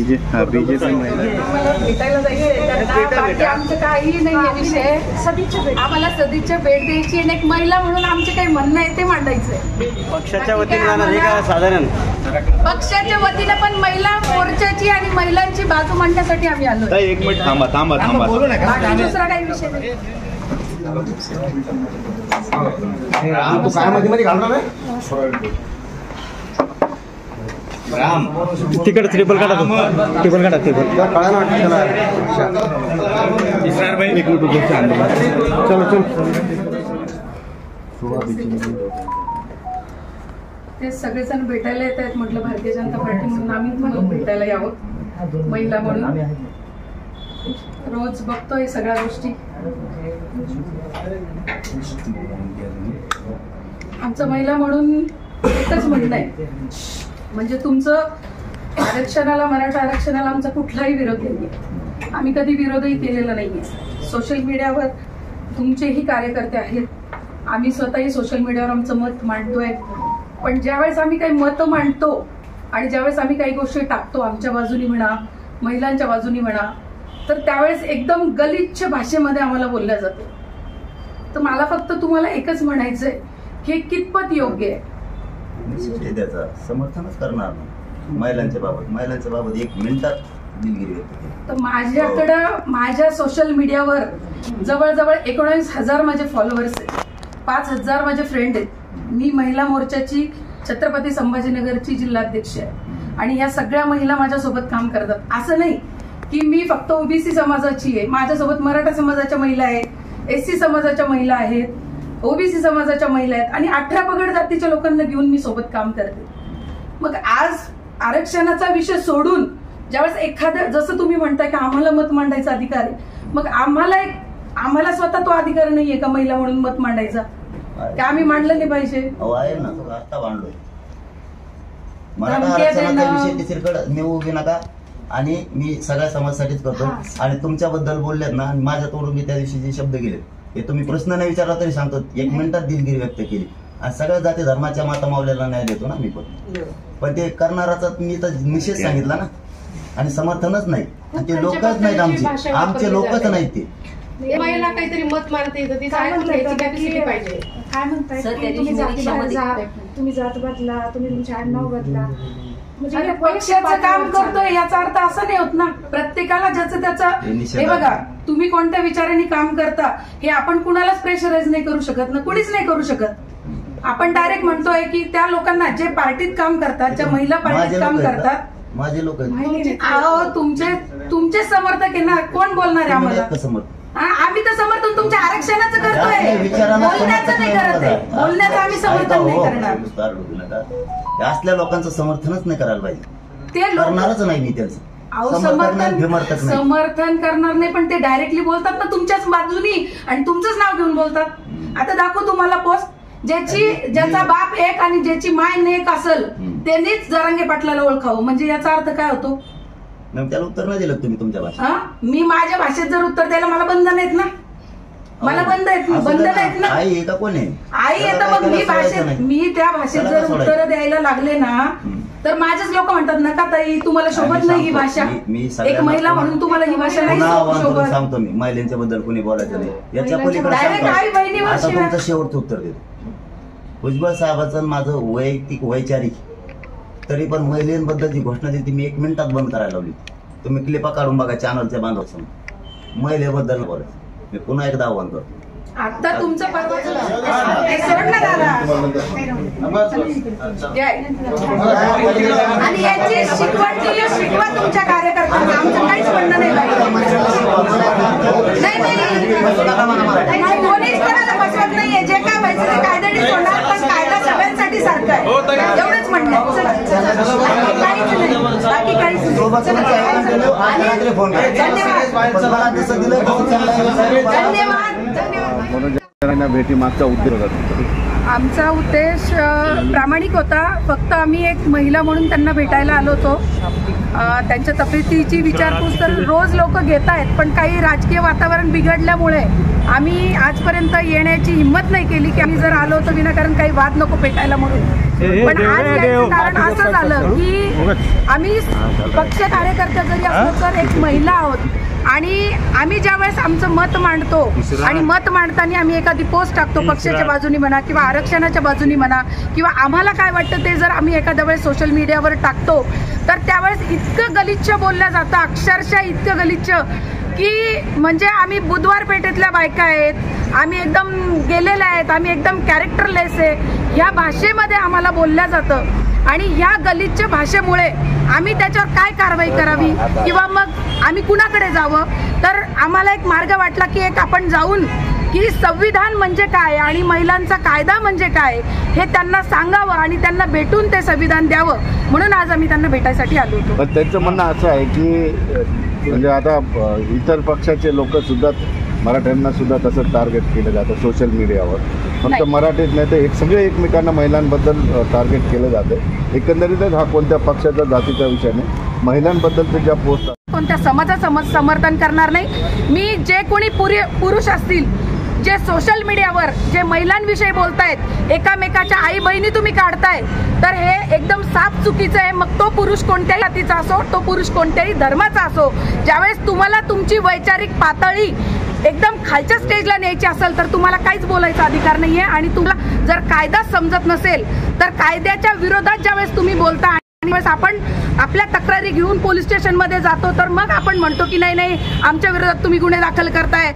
BJP भेटायला जायचं आमचं काही नाही विषय. आम्हाला सदिच्छा भेट द्यायची आणि एक महिला म्हणून आमचे काही म्हणणं आहे ते मांडायचंय. पक्षाच्या वतीने जाणार आहे का साधारण? पक्षाच्या वतीने पण महिला मोर्चाची आणि महिलांची बाजू मांडण्यासाठी आम्ही आलो. एक मिनिट थांबा बोलू नका. बाकी दुसरा काही विषय नाही. तू काय मध्ये घालणार आहे? राम तिकडे ट्रिपल काढा, ट्रिपल काढा, ट्रिपल चलो ते सगळेजण भेटायला येत आहेत. म्हटलं भारतीय जनता पार्टी म्हणून आम्ही तुम्हाला भेटायला यावं महिला म्हणून. रोज बघतोय सगळ्या गोष्टी. आमचं महिला म्हणून एकच म्हणणं आहे, म्हणजे तुमचं आरक्षणाला, मराठा आरक्षणाला आमचा कुठलाही विरोध नाहीये. आम्ही कधी विरोधही केलेला नाहीये. सोशल मीडियावर तुमचेही कार्यकर्ते आहेत. आम्ही स्वतःही सोशल मीडियावर आमचं मत मांडतोय. पण ज्यावेळेस आम्ही काही मत मांडतो आणि ज्यावेळेस आम्ही काही गोष्टी टाकतो, आमच्या बाजूनी म्हणा, महिलांच्या बाजूनी म्हणा, तर त्यावेळेस एकदम गलिच्छ भाषेमध्ये आम्हाला बोलल्या जातं. तर मला फक्त तुम्हाला एकच म्हणायचंय की हे कितपत योग्य आहे. त्याचं समर्थनच करणार नाही महिलांच्या बाबत 1 मिनिटात दिलगिरी व्यक्त केली. तर माझ्याकडं माझ्या सोशल मीडियावर जवळजवळ 19,000 माझे फॉलोअर्स आहेत. 5,000 माझे फ्रेंड आहेत. मी महिला मोर्चाची छत्रपती संभाजीनगरची जिल्हाध्यक्ष आहे आणि या सगळ्या महिला माझ्यासोबत काम करतात. असं नाही की मी फक्त ओबीसी समाजाची आहे. माझ्यासोबत मराठा समाजाच्या महिला आहेत, एससी समाजाच्या महिला आहेत, ओबीसी समाजाच्या महिला आहेत आणि 18 पगड जातीच्या लोकांना घेऊन मी सोबत काम करते. मग आज आरक्षणाचा विषय सोडून ज्यावेळेस एखाद्या, जसं तुम्ही म्हणताय की आम्हाला मत मांडायचा अधिकार आहे, मग आम्हाला स्वतः तो अधिकार नाहीये का महिला म्हणून मत मांडायचा? की आम्ही मांडलं नाही पाहिजे? आहे ना, तो आता मांडलोय. मराठा आरक्षणाचा विषय दुसरीकडे नेऊ बी नका आणि मी सगळ्या समाजासाठीच करतो. आणि तुमच्याबद्दल बोललेत ना, माझ्या तोडून मी त्या दिवशी जे शब्द गेले हे तुम्ही प्रश्न नाही विचारला तरी सांगतो. 1 मिनिटात दिलगिरी व्यक्त केली आणि सगळ्या जाती धर्माच्या माता मावल्याला न्याय देतो ना मी पण ते करणाराचा मी तर निषेध सांगितला ना. आणि समर्थनच नाही. आणि ते लोकच नाहीत, आमचे लोकच नाहीत. ते महिला काहीतरी मत मारते तर तिचा ऐकून घ्यायची कॅपॅसिटी पाहिजे. काय म्हणताय तुम्ही जात बदला, तुम्ही तुमचे आडनाव बदला, म्हणजे पक्षाचं काम करतोय याचा अर्थ असा नाही होत ना. प्रत्येकाला ज्याचं त्याचं, हे बघा तुम्ही कोणत्या विचाराने काम करता हे आपण कुणालाच प्रेशराईज नाही करू शकत ना, कुणीच नाही करू शकत. आपण डायरेक्ट म्हणतोय की त्या लोकांना जे पार्टीत काम करतात, ज्या महिला पार्टीत काम करतात, माझे लोक तुमचे समर्थक आहे ना. कोण बोलणार आहे आम्हाला? आम्ही तर समर्थन तुमच्या आरक्षणाचं करतोय, बोलण्याचं नाही करत आहे. बोलण्याचं आम्ही समर्थन नाही करणार. असल्या लोकांचं समर्थनच नाही करायला पाहिजे. ते करणारच नाही मी त्यांचं समर्थन करणार नाही. पण ते डायरेक्टली बोलतात ना तुमच्याच बाजूनी आणि तुमचंच नाव घेऊन बोलतात. आता दाखवू तुम्हाला पोस्ट, ज्याचा बाप एक आणि ज्याची माय नेक असेल त्यांनीच जरांगे पाटलाला ओळखावं. म्हणजे याचा अर्थ काय होतो? त्याला उत्तर नाही दिलं तुम्ही तुमच्या भाषेत. मी माझ्या भाषेत जर उत्तर द्यायला मला बंधन आहेत ना, मला बंधन आहेत ना. आई का कोण आहे? आई येतं. मग मी त्या भाषेत जर उत्तर द्यायला लागले ना तर माझेच लोक म्हणतात नका ताई तुम्हाला शोभत नाही ही भाषा. एक महिला म्हणून तुम्हाला ही भाषा नाही शोभत. सांगतो मी महिलांच्या बद्दल कोणी बोलायचं नाही. याच्या पलीकडे आता तुमचं शेवटचं उत्तर देतो. भुजबळ साहेबांचं माझं वैयक्तिक वैचारिक, तरी पण महिलांबद्दल जी घोषणा दिली ती मी 1 मिनिटात बंद करायला लावली. तुम्ही क्लिपा काढून बघा चॅनलच्या बांधवासमोर. महिलेबद्दल बोलायचं मी पुन्हा एकदा आव्हान करतो. आता तुमचं आणि याची शिकवण दिली, शिकवा तुमच्या कार्यकर्त्यांना. आमचं काहीच म्हणणं नाही. कोणीच कोणाला बसवत नाहीये. जे काय व्हायचं ते कायद्याने होणार, पण कायदा सगळ्यांसाठी सारखा आहे एवढंच म्हणणं. काहीच नाही, बाकी काहीच धन्यवाद. भेटी मागचा उद्देश होता? आमचा उद्देश प्रामाणिक होता. फक्त आम्ही एक महिला म्हणून त्यांना भेटायला आलो होतो. त्यांच्या तब्येतीची विचारपूस तर रोज लोक घेत आहेत, पण काही राजकीय वातावरण बिघडल्यामुळे आम्ही आजपर्यंत येण्याची हिंमत नाही केली की आम्ही जर आलो तर विनाकारण काही वाद नको पेटायला म्हणून. पण आज याचं कारण असं झालं की आम्ही पक्ष कार्यकर्ते जरी असलो तर एक महिला आहोत आणि आम्ही ज्यावेळेस आमचं मत मांडतो आणि मत मांडताना आम्ही एखादी पोस्ट टाकतो पक्षाच्या बाजूनी म्हणा किंवा आरक्षणाच्या बाजूनी म्हणा किंवा आम्हाला काय वाटतं ते जर आम्ही एखाद्या वेळेस सोशल मीडियावर टाकतो तर त्यावेळेस इतकं गलिच्छ बोललं जातं, अक्षरशः इतकं गलिच्छ की म्हणजे आम्ही बुधवार पेठेतल्या बायका आहेत, आम्ही एकदम गेलेल्या आहेत, आम्ही एकदम कॅरेक्टरलेस आहे, ह्या भाषेमध्ये आम्हाला बोलल्या जातं आणि ह्या गलिच्छ भाषेमुळे आम्ही त्याच्यावर काय कारवाई करावी किंवा मग आम्ही कुणाकडे जावं. तर आम्हाला एक मार्ग वाटला की एक आपण जाऊन की संविधान म्हणजे काय आणि महिलांचा कायदा म्हणजे काय हे त्यांना सांगावं आणि त्यांना भेटून ते संविधान द्यावं, म्हणून आज आम्ही त्यांना भेटायसाठी आलो होतो. पण त्यांचं म्हणणं असं आहे की म्हणजे आता इतर पक्षाचे लोक सुद्धा मराठ्यांना सुद्धा तसं टार्गेट केलं जातं सोशल मीडियावर. फक्त नाही. मराठीच नाही तर सगळे एकमेकांना महिलांबद्दल टार्गेट केलं जातं. एकंदरीतच हा कोणत्या पक्षाचा जातीचा विषय नाही, महिलांबद्दलचे ज्या पोस्ट कोणत्या समाजाचं समर्थन करणार नाही. मी जे कोणी पुरुष असतील जे सोशल मीडियावर जे महिलांविषयी बोलतायत, एकामेकाच्या आई बहिणी तुम्ही काढताय, तर हे एकदम साफ चुकीचं आहे. मग तो पुरुष कोणत्याही जातीचा असो, तो पुरुष कोणत्याही धर्माचा असो, ज्यावेळेस तुम्हाला तुमची वैचारिक पातळी एकदम खालच्या स्टेजला न्यायची असेल तर तुम्हाला काहीच बोलायचा अधिकार नाहीये. आणि तुम्हाला जर कायदा समजत नसेल तर कायद्याच्या विरोधात ज्यावेळेस तुम्ही बोलता आणि वेळेस आपण आपल्या तक्रारी घेऊन पोलीस स्टेशनमध्ये जातो तर मग आपण म्हणतो की नाही आमच्या विरोधात तुम्ही गुन्हे दाखल करताय.